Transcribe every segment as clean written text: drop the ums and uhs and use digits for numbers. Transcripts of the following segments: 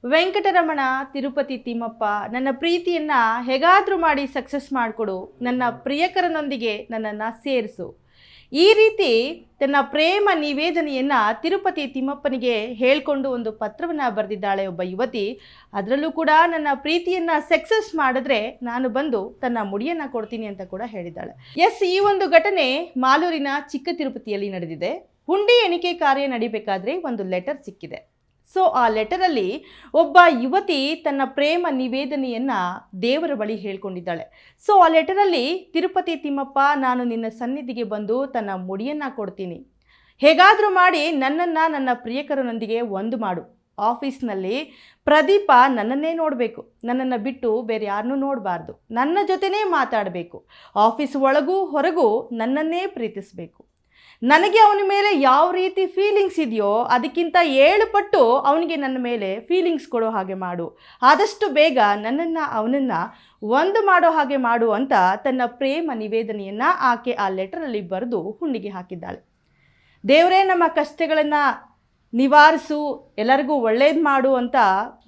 ವೆಂಕಟರಮಣ ತಿರುಪತಿ ತಿಮ್ಮಪ್ಪ, ನನ್ನ ಪ್ರೀತಿಯನ್ನು ಹೇಗಾದರೂ ಮಾಡಿ ಸಕ್ಸಸ್ ಮಾಡಿಕೊಡು, ನನ್ನ ಪ್ರಿಯಕರನೊಂದಿಗೆ ನನ್ನನ್ನು ಸೇರಿಸು. ಈ ರೀತಿ ತನ್ನ ಪ್ರೇಮ ನಿವೇದನೆಯನ್ನು ತಿರುಪತಿ ತಿಮ್ಮಪ್ಪನಿಗೆ ಹೇಳಿಕೊಂಡು ಒಂದು ಪತ್ರವನ್ನು ಬರೆದಿದ್ದಾಳೆ ಒಬ್ಬ ಯುವತಿ. ಅದರಲ್ಲೂ ಕೂಡ ನನ್ನ ಪ್ರೀತಿಯನ್ನು ಸಕ್ಸಸ್ ಮಾಡಿದ್ರೆ ನಾನು ಬಂದು ತನ್ನ ಮುಡಿಯನ್ನು ಕೊಡ್ತೀನಿ ಅಂತ ಕೂಡ ಹೇಳಿದ್ದಾಳೆ. ಈ ಒಂದು ಘಟನೆ ಮಾಲೂರಿನ ಚಿಕ್ಕ ತಿರುಪತಿಯಲ್ಲಿ ನಡೆದಿದೆ. ಹುಂಡಿ ಎಣಿಕೆ ಕಾರ್ಯ ನಡಿಬೇಕಾದ್ರೆ ಒಂದು ಲೆಟರ್ ಸಿಕ್ಕಿದೆ. ಆ ಲೆಟರಲ್ಲಿ ಒಬ್ಬ ಯುವತಿ ತನ್ನ ಪ್ರೇಮ ನಿವೇದನೆಯನ್ನು ದೇವರ ಬಳಿ ಹೇಳ್ಕೊಂಡಿದ್ದಾಳೆ. ಆ ಲೆಟರಲ್ಲಿ ತಿರುಪತಿ ತಿಮ್ಮಪ್ಪ, ನಾನು ನಿನ್ನ ಸನ್ನಿಧಿಗೆ ಬಂದು ತನ್ನ ಮುಡಿಯನ್ನು ಕೊಡ್ತೀನಿ, ಹೇಗಾದರೂ ಮಾಡಿ ನನ್ನನ್ನು ನನ್ನ ಪ್ರಿಯಕರನೊಂದಿಗೆ ಒಂದು ಮಾಡು. ಆಫೀಸ್ನಲ್ಲಿ ಪ್ರದೀಪ ನನ್ನನ್ನೇ ನೋಡಬೇಕು, ನನ್ನನ್ನು ಬಿಟ್ಟು ಬೇರೆ ಯಾರನ್ನೂ ನೋಡಬಾರ್ದು, ನನ್ನ ಜೊತೆನೇ ಮಾತಾಡಬೇಕು, ಆಫೀಸ್ ಒಳಗೂ ಹೊರಗೂ ನನ್ನನ್ನೇ ಪ್ರೀತಿಸಬೇಕು. ನನಗೆ ಅವನ ಮೇಲೆ ಯಾವ ರೀತಿ ಫೀಲಿಂಗ್ಸ್ ಇದೆಯೋ ಅದಕ್ಕಿಂತ 7 ಪಟ್ಟು ಅವನಿಗೆ ನನ್ನ ಮೇಲೆ ಫೀಲಿಂಗ್ಸ್ ಕೊಡೋ ಹಾಗೆ ಮಾಡು, ಆದಷ್ಟು ಬೇಗ ನನ್ನನ್ನು ಅವನನ್ನು ಒಂದು ಮಾಡೋ ಹಾಗೆ ಮಾಡು ಅಂತ ತನ್ನ ಪ್ರೇಮ ನಿವೇದನೆಯನ್ನು ಆಕೆ ಆ ಲೆಟರಲ್ಲಿ ಬರೆದು ಹುಂಡಿಗೆ ಹಾಕಿದ್ದಾಳೆ. ದೇವರೇ ನಮ್ಮ ಕಷ್ಟಗಳನ್ನು ನಿವಾರಿಸು, ಎಲ್ಲರಿಗೂ ಒಳ್ಳೇದು ಮಾಡು ಅಂತ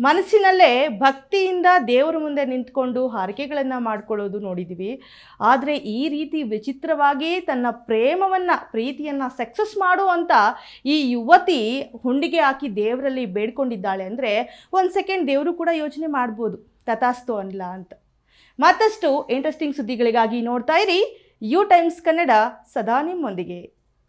ಮನಸ್ಸಿನಲ್ಲೇ ಭಕ್ತಿಯಿಂದ ದೇವರ ಮುಂದೆ ನಿಂತ್ಕೊಂಡು ಹಾರೈಕೆಗಳನ್ನು ಮಾಡ್ಕೊಳ್ಳೋದು ನೋಡಿದ್ದೀವಿ. ಆದರೆ ಈ ರೀತಿ ವಿಚಿತ್ರವಾಗಿ ತನ್ನ ಪ್ರೀತಿಯನ್ನು ಸಕ್ಸಸ್ ಮಾಡು ಅಂತ ಈ ಯುವತಿ ಹುಂಡಿಗೆ ಹಾಕಿ ದೇವರಲ್ಲಿ ಬೇಡ್ಕೊಂಡಿದ್ದಾಳೆ ಅಂದರೆ ಒಂದು ಸೆಕೆಂಡ್ ದೇವರು ಕೂಡ ಯೋಚನೆ ಮಾಡ್ಬೋದು, ತಥಾಸ್ತು ಅಲ್ಲ ಅಂತ. ಮತ್ತಷ್ಟು ಇಂಟ್ರೆಸ್ಟಿಂಗ್ ಸುದ್ದಿಗಳಿಗಾಗಿ ನೋಡ್ತಾ ಇರಿ ಯು ಟೈಮ್ಸ್ ಕನ್ನಡ, ಸದಾ ನಿಮ್ಮೊಂದಿಗೆ.